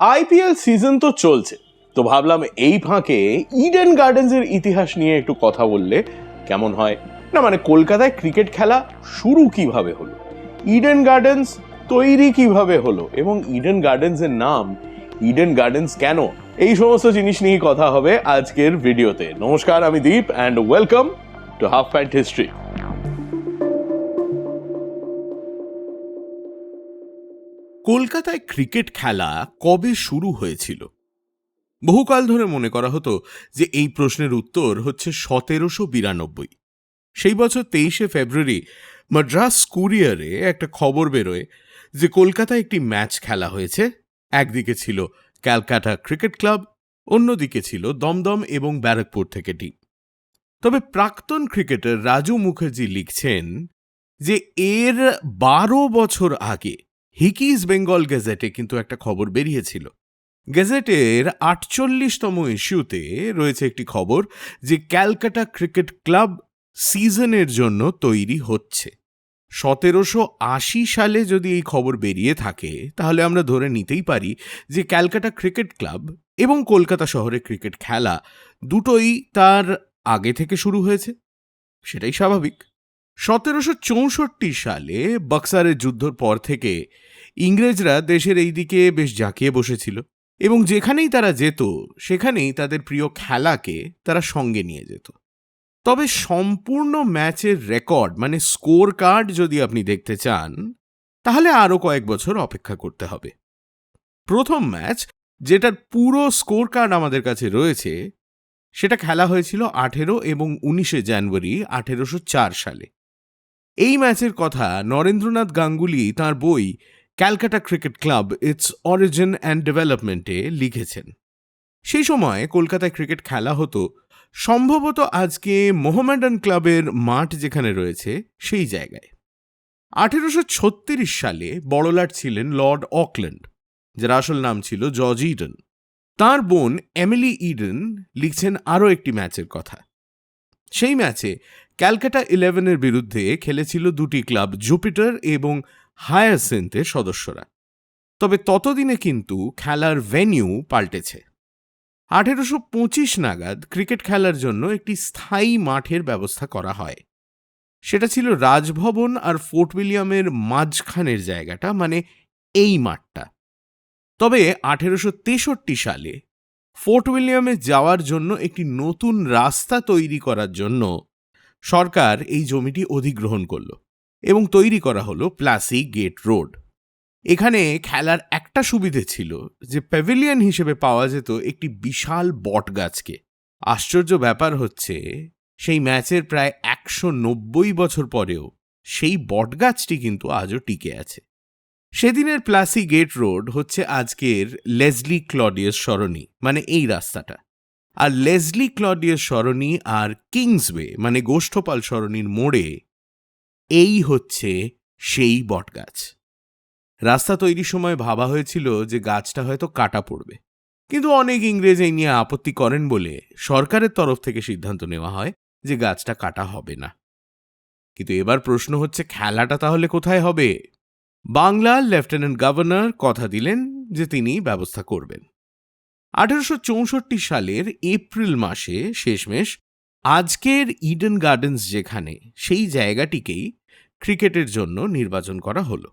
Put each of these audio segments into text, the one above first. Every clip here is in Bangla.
আইপিএল সিজন তো চলছে, তো ভাবলাম এই ফাঁকে ইডেন গার্ডেন্সের ইতিহাস নিয়ে একটু কথা বললে কেমন হয়। না মানে কলকাতায় ক্রিকেট খেলা শুরু কিভাবে হলো, ইডেন গার্ডেন্স তৈরি কিভাবে হলো, এবং ইডেন গার্ডেন্সের নাম ইডেন গার্ডেন্স কেন, এই সমস্ত জিনিস নিয়ে কথা হবে আজকের ভিডিওতে। নমস্কার, আমি Deep and welcome to half pant history. কলকাতায় ক্রিকেট খেলা কবে শুরু হয়েছিল? বহুকাল ধরে মনে করা হতো যে এই প্রশ্নের উত্তর হচ্ছে 1792। সেই বছর 23শে ফেব্রুয়ারি মাদ্রাস কুরিয়ারে একটা খবর বেরোয় যে কলকাতায় একটি ম্যাচ খেলা হয়েছে। একদিকে ছিল ক্যালকাটা ক্রিকেট ক্লাব, অন্যদিকে ছিল দমদম এবং ব্যারাকপুর থেকে টিম। তবে প্রাক্তন ক্রিকেটার রাজু মুখার্জি লিখছেন যে এর 12 বছর আগে হিকিজ বেঙ্গল গেজেটে কিন্তু একটা খবর বেরিয়েছিল। গেজেটের 48তম ইস্যুতে রয়েছে একটি খবর যে ক্যালকাটা ক্রিকেট ক্লাব সিজনের জন্য তৈরি হচ্ছে। 1780 সালে যদি এই খবর বেরিয়ে থাকে তাহলে আমরা ধরে নিতেই পারি যে ক্যালকাটা ক্রিকেট ক্লাব এবং কলকাতা শহরে ক্রিকেট খেলা দুটোই তার আগে থেকে শুরু হয়েছে। সেটাই স্বাভাবিক। 1764 সালে বক্সারের যুদ্ধর পর থেকে ইংরেজরা দেশের এই দিকে বেশ জাঁকিয়ে বসেছিল এবং যেখানেই তারা যেত সেখানেই তাদের প্রিয় খেলাকে তারা সঙ্গে নিয়ে যেত। তবে সম্পূর্ণ ম্যাচের রেকর্ড মানে স্কোর কার্ড যদি আপনি দেখতে চান তাহলে আরও কয়েক বছর অপেক্ষা করতে হবে। প্রথম ম্যাচ যেটার পুরো স্কোর কার্ড আমাদের কাছে রয়েছে সেটা খেলা হয়েছিল 18 এবং 19শে জানুয়ারি 1804 সালে। এই ম্যাচের কথা নরেন্দ্রনাথ গাঙ্গুলি তাঁর বই Calcutta cricket club its origin and ডেভেলপমেন্টে লিখেছেন। সেই সময় কলকাতায় ক্রিকেট খেলা হতো সম্ভবত আজকে মোহামেডান ক্লাবের মাঠ যেখানে রয়েছে সেই জায়গায়। 1836 সালে বড়লাট ছিলেন লর্ড অকল্যান্ড, যার আসল নাম ছিল জর্জ ইডেন। তাঁর বোন এমিলি ইডেন লিখছেন আরও একটি ম্যাচের কথা। সেই ম্যাচে ক্যালকাটা 11-এর বিরুদ্ধে খেলেছিল দুটি ক্লাব, জুপিটার এবং হায়াসিন্থের সদস্যরা। তবে ততদিনে কিন্তু খেলার ভেন্যু পাল্টেছে। 1825 নাগাদ ক্রিকেট খেলার জন্য একটি স্থায়ী মাঠের ব্যবস্থা করা হয়। সেটা ছিল রাজভবন আর ফোর্ট উইলিয়ামের মাঝখানের জায়গাটা, মানে এই মাঠটা। তবে 1863 সালে ফোর্ট উইলিয়ামে যাওয়ার জন্য একটি নতুন রাস্তা তৈরি করার জন্য সরকার এই জমিটি অধিগ্রহণ করল এবং তৈরি করা হলো প্লাসি গেট রোড। এখানে খেলার একটা সুবিধে ছিল যে প্যাভিলিয়ন হিসেবে পাওয়া যেত একটি বিশাল বট গাছকে। আশ্চর্য ব্যাপার হচ্ছে সেই ম্যাচের প্রায় 190 বছর পরেও সেই বটগাছটি কিন্তু আজও টিকে আছে। সেদিনের প্লাসি গেট রোড হচ্ছে আজকের লেসলি ক্লডিয়াস সরণি, মানে এই রাস্তাটা। আর লেসলি ক্লডিয়াস সরণি আর কিংসওয়ে মানে গোষ্ঠপাল সরণির মোড়ে এই হচ্ছে সেই বটগাছ। রাস্তা তৈরির সময় ভাবা হয়েছিল যে গাছটা হয়তো কাটা পড়বে, কিন্তু অনেক ইংরেজ এই নিয়ে আপত্তি করেন বলে সরকারের তরফ থেকে সিদ্ধান্ত নেওয়া হয় যে গাছটা কাটা হবে না। কিন্তু এবার প্রশ্ন হচ্ছে খেলাটা তাহলে কোথায় হবে? বাংলার লেফটেন্যান্ট গভর্নর কথা দিলেন যে তিনি ব্যবস্থা করবেন। 1864 সালের এপ্রিল মাসে শেষমেশ আজকের ইডেন গার্ডেন্স যেখানে, সেই জায়গাটিকেই ক্রিকেটের জন্য নির্বাচন করা হলো।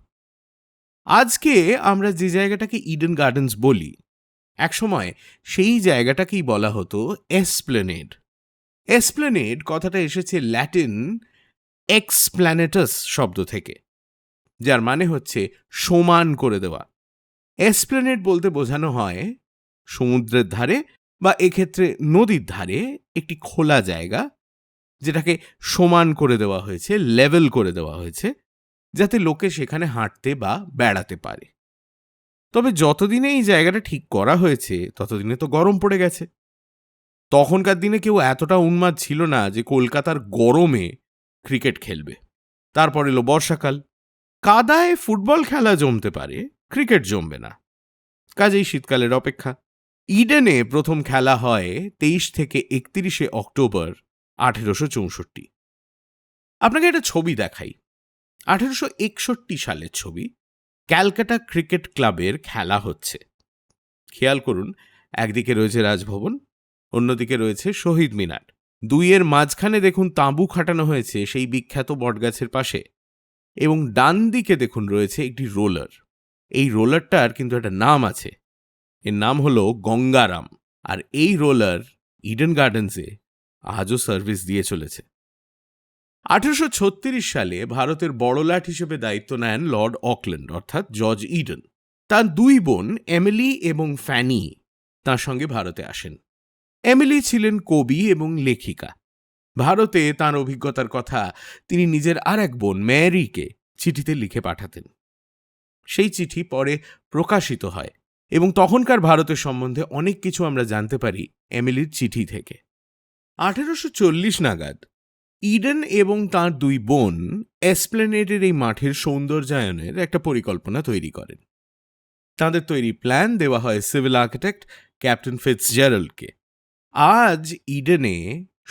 আজকে আমরা যে জায়গাটাকে ইডেন গার্ডেন্স বলি, একসময় সেই জায়গাটাকেই বলা হতো এসপ্লেনেড। এসপ্লেনেড কথাটা এসেছে ল্যাটিন এক্সপ্ল্যানেটাস শব্দ থেকে, যার মানে হচ্ছে সমান করে দেওয়া। এসপ্লেনেড বলতে বোঝানো হয় সমুদ্রের ধারে বা এক্ষেত্রে নদীর ধারে একটি খোলা জায়গা যেটাকে সমান করে দেওয়া হয়েছে, লেভেল করে দেওয়া হয়েছে, যাতে লোকে সেখানে হাঁটতে বা বেড়াতে পারে। তবে যতদিনে এই জায়গাটা ঠিক করা হয়েছে ততদিনে তো গরম পড়ে গেছে। তখনকার দিনে কেউ এতটা উন্মাদ ছিল না যে কলকাতার গরমে ক্রিকেট খেলবে। তারপর এলো বর্ষাকাল। কাদায় ফুটবল খেলা জমতে পারে, ক্রিকেট জমবে না, কাজেই শীতকালের অপেক্ষা। ইডেনে প্রথম খেলা হয় 23 থেকে 31শে অক্টোবর 1864। আপনাকে একটা ছবি দেখাই, 1861 সালের ছবি। ক্যালকাটা ক্রিকেট ক্লাবের খেলা হচ্ছে। খেয়াল করুন, একদিকে রয়েছে রাজভবন, অন্যদিকে রয়েছে শহীদ মিনার। দুইয়ের মাঝখানে দেখুন তাঁবু খাটানো হয়েছে সেই বিখ্যাত বটগাছের পাশে, এবং ডান দিকে দেখুন রয়েছে একটি রোলার। এই রোলারটার কিন্তু একটা নাম আছে, এর নাম হলো গঙ্গারাম। আর এই রোলার ইডেন গার্ডেন্সে আজও সার্ভিস দিয়ে চলেছে। 1836 সালে ভারতের বড়লাট হিসেবে দায়িত্ব নেন লর্ড অকল্যান্ড অর্থাৎ জর্জ ইডেন। তার দুই বোন এমিলি এবং ফ্যানি তার সঙ্গে ভারতে আসেন। এমিলি ছিলেন কবি এবং লেখিকা। ভারতে তার অভিজ্ঞতার কথা তিনি নিজের আর এক বোন ম্যারিকে চিঠিতে লিখে পাঠাতেন। সেই চিঠি পরে প্রকাশিত হয় এবং তখনকার ভারতের সম্বন্ধে অনেক কিছু আমরা জানতে পারি এমিলির চিঠি থেকে। 1840 নাগাদ ইডেন এবং তার দুই বোন এসপ্লেনেডের এই মাঠের সৌন্দর্যায়নের একটা পরিকল্পনা তৈরি করেন। তাদের তৈরি প্ল্যান দেওয়া হয় সিভিল আর্কিটেক্ট ক্যাপ্টেন ফিটজেরাল্ডকে। আজ ইডেনে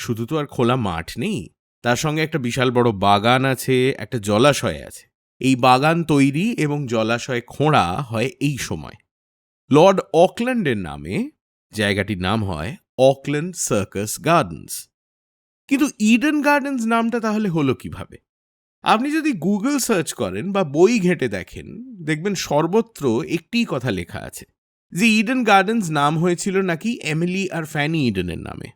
শুধু তো আর খোলা মাঠ নেই, তার সঙ্গে একটা বিশাল বড় বাগান আছে, একটা জলাশয় আছে। এই বাগান তৈরি এবং জলাশয় খোঁড়া হয় এই সময়। লর্ড অকল্যান্ডের নামে জায়গাটির নাম হয় অকল্যান্ড সার্কাস গার্ডেন্স। কিন্তু ইডেন গার্ডেন্স নামটা তাহলে হলো কিভাবে? আপনি যদি গুগল সার্চ করেন বা বই ঘেঁটে দেখেন, দেখবেন সর্বত্র একটিই কথা লেখা আছে যে ইডেন গার্ডেন্স নাম হয়েছিল নাকি এমিলি আর ফ্যানি ইডেনের নামে।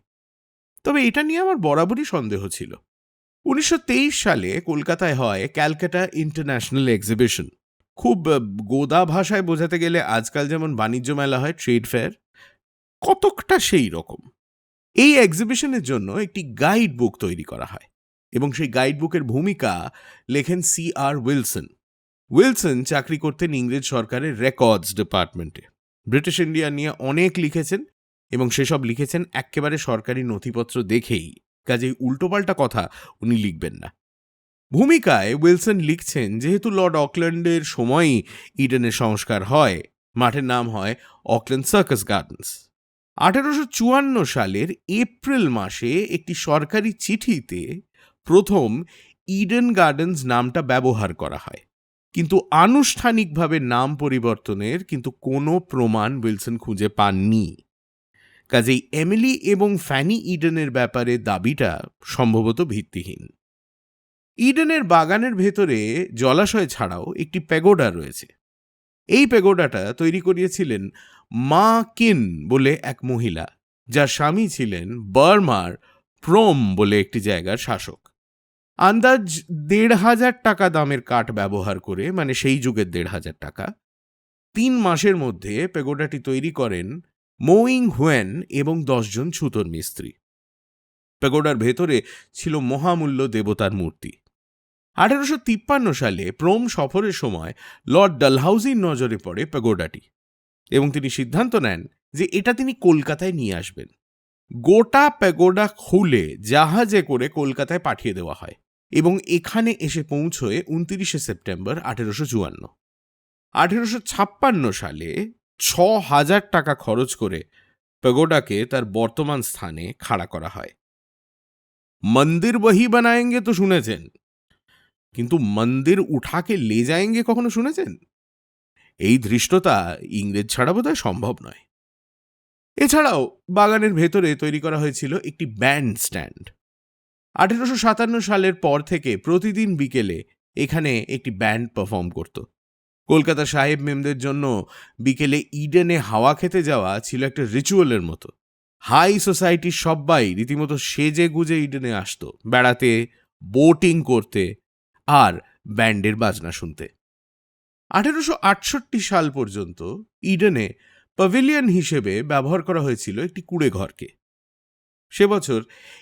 তবে এটা নিয়ে আমার বরাবরই সন্দেহ ছিল। 1923 সালে কলকাতায় হয় ক্যালকাটা ইন্টারন্যাশনাল এক্সিবিশন। খুব গোদা ভাষায় বোঝাতে গেলে আজকাল যেমন বাণিজ্য মেলা হয়, ট্রেড ফেয়ার, কতকটা সেই রকম। এই এক্সিবিশনের জন্য একটি গাইড বুক তৈরি করা হয় এবং সেই গাইড বুকের ভূমিকা লেখেন C.R. উইলসন। উইলসন চাকরি করতেন ইংরেজ সরকারের রেকর্ডস ডিপার্টমেন্টে। ব্রিটিশ ইন্ডিয়া নিয়ে অনেক লিখেছেন এবং সেসব লিখেছেন একেবারে সরকারি নথিপত্র দেখেই, কাজেই উল্টোপাল্টা কথা উনি লিখবেন না। ভূমিকায় উইলসন লিখছেন, যেহেতু লর্ড অকল্যান্ডের সময়ই ইডেনের সংস্কার হয়, মাঠের নাম হয় অকল্যান্ড সার্কাস গার্ডেন্স। 1854 সালের এপ্রিল মাসে একটি সরকারি চিঠিতে প্রথম ইডেন গার্ডেন্স নামটা ব্যবহার করা হয়, কিন্তু আনুষ্ঠানিকভাবে নাম পরিবর্তনের কিন্তু কোনো প্রমাণ উইলসন খুঁজে পাননি। কাজেই এমিলি এবং ফ্যানি ইডেনের ব্যাপারে দাবিটা সম্ভবত ভিত্তিহীন। ইডেনের বাগানের ভেতরে জলাশয় ছাড়াও একটি প্যাগোডা রয়েছে। এই প্যাগোডাটা তৈরি করিয়েছিলেন মা কিন বলে এক মহিলা, যার স্বামী ছিলেন বার্মার প্রোম বলে একটি জায়গার শাসক। আন্দাজ 1,500 টাকা দামের কাঠ ব্যবহার করে, মানে সেই যুগের 1,500 টাকা, 3 মাসের মধ্যে প্যাগোডাটি তৈরি করেন মোয়িং হুয়েন এবং 10 জন ছুতোর মিস্ত্রি। প্যাগোডার ভেতরে ছিল মহামূল্য দেবতার মূর্তি। 1853 সালে প্রোম সফরের সময় লর্ড ডালহাউজির নজরে পড়ে প্যাগোডাটি এবং তিনি সিদ্ধান্ত নেন যে এটা তিনি কলকাতায় নিয়ে আসবেন। গোটা প্যাগোডা খুলে জাহাজে করে কলকাতায় পাঠিয়ে দেওয়া হয় এবং এখানে এসে পৌঁছয় 29 সেপ্টেম্বর 1854। 1856 সালে 6,000 টাকা খরচ করে প্যাগোডাকে তার বর্তমান স্থানে খাড়া করা হয়। মন্দির বহি বানায়েঙ্গে তো শুনেছেন, কিন্তু মন্দির উঠাকে লে যায়েঙ্গে কখনো শুনেছেন? এই ধৃষ্টতা ইংরেজ ছাড়া বোধহয় সম্ভব নয়। এছাড়াও বাগানের ভেতরে তৈরি করা হয়েছিল একটি ব্যান্ড স্ট্যান্ড। 1857 সালের পর থেকে প্রতিদিন বিকেলে এখানে একটি ব্যান্ড পারফর্ম করত। কলকাতা সাহেব মেমদের জন্য বিকেলে ইডেনে হাওয়া খেতে যাওয়া ছিল একটা রিচুয়ালের মতো। হাই সোসাইটির সবাই রীতিমতো সেজে গুজে ইডেনে আসতো বেড়াতে, বোটিং করতে আর ব্যান্ডের বাজনা শুনতে। 1868 সাল পর্যন্ত ইডেনে প্যাভিলিয়ন হিসেবে ব্যবহার করা হয়েছিল একটি কুঁড়ে ঘরকে। সে বছর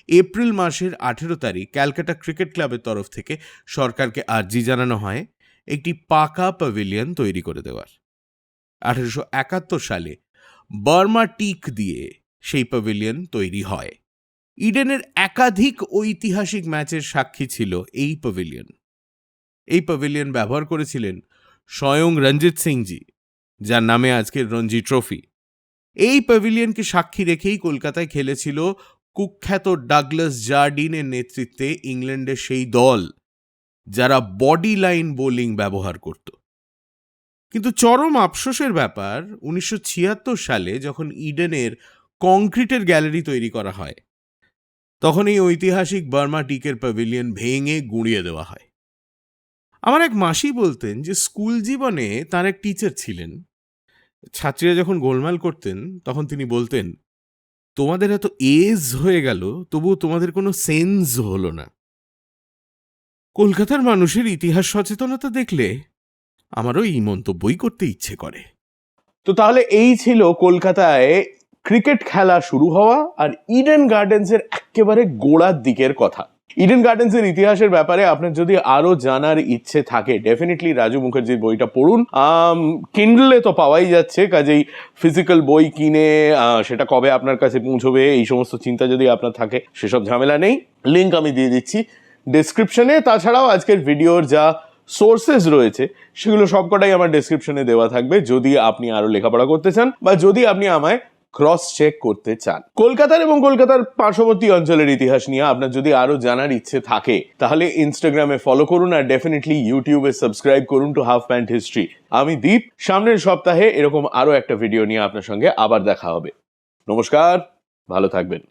এপ্রিল মাসের 18 তারিখ ক্যালকাটা ক্রিকেট ক্লাবের তরফ থেকে সরকারকে আর্জি জানানো হয় একটি পাকা প্যাভিলিয়ন তৈরি করে দেওয়ার। 1871 সালে বার্মা টিক দিয়ে সেই প্যাভিলিয়ন তৈরি হয়। ইডেনের একাধিক ঐতিহাসিক ম্যাচের সাক্ষী ছিল এই প্যাভিলিয়ন। এই প্যাভিলিয়ন ব্যবহার করেছিলেন স্বয়ং রঞ্জিত সিংজি, যার নামে আজকের রঞ্জি ট্রফি। এই প্যাভিলিয়নকে সাক্ষী রেখেই কলকাতায় খেলেছিল কুখ্যাত ডাগলাস জার্ডিনের নেতৃত্বে ইংল্যান্ডের সেই দল যারা বডি লাইন বোলিং ব্যবহার করত। কিন্তু চরম আফসোসের ব্যাপার 1976 সালে যখন ইডেনের কংক্রিটের গ্যালারি তৈরি করা হয়, তখন এই ঐতিহাসিক বার্মা টিকের প্যাভিলিয়ন ভেঙে গুঁড়িয়ে দেওয়া হয়। আমার এক মাসি বলতেন যে স্কুল জীবনে তার এক টিচার ছিলেন, ছাত্রীরা যখন গোলমাল করতেন তখন তিনি বলতেন, তোমাদের এত এজ হয়ে গেল তবুও তোমাদের কোনো সেন্স হলো না। কলকাতার মানুষের ইতিহাস সচেতনতা দেখলে আমারও এই মন্তব্যই করতে ইচ্ছে করে। তো তাহলে এই ছিল কলকাতায় ক্রিকেট খেলা শুরু হওয়া আর ইডেন গার্ডেন্সের একেবারে গোড়ার দিকের কথা। ইডেন গার্ডেন্সের ইতিহাসের ব্যাপারে আপনার যদি আরো জানার ইচ্ছে থাকে, ডেফিনেটলি রাজু মুখার্জির বইটা পড়ুন। কিন্ডলে তো পাওয়াই যাচ্ছে, কাজেই ফিজিক্যাল বই কিনে সেটা কবে আপনার কাছে পৌঁছবে এই সমস্ত চিন্তা যদি আপনার থাকে, সেসব ঝামেলা নেই। লিঙ্ক আমি দিয়ে দিচ্ছি ডেসক্রিপশনে। তাছাড়াও আজকের ভিডিওর যা সোর্সেস রয়েছে সেগুলো সবকটাই আমার ডেসক্রিপশনে দেওয়া থাকবে, যদি আপনি আরো লেখাপড়া করতে চান বা যদি আপনি আমায় ক্রস চেক করতে চান। কলকাতার এবং কলকাতার পার্শ্ববর্তী অঞ্চলের ইতিহাস নিয়ে আপনার যদি আরো জানার ইচ্ছে থাকে তাহলে ইনস্টাগ্রামে ফলো করুন আর ডেফিনেটলি ইউটিউবে সাবস্ক্রাইব করুন টু হাফ প্যান্ট হিস্ট্রি। আমি দীপ, সামনের সপ্তাহে এরকম আরো একটা ভিডিও নিয়ে আপনার সঙ্গে আবার দেখা হবে। নমস্কার, ভালো থাকবেন।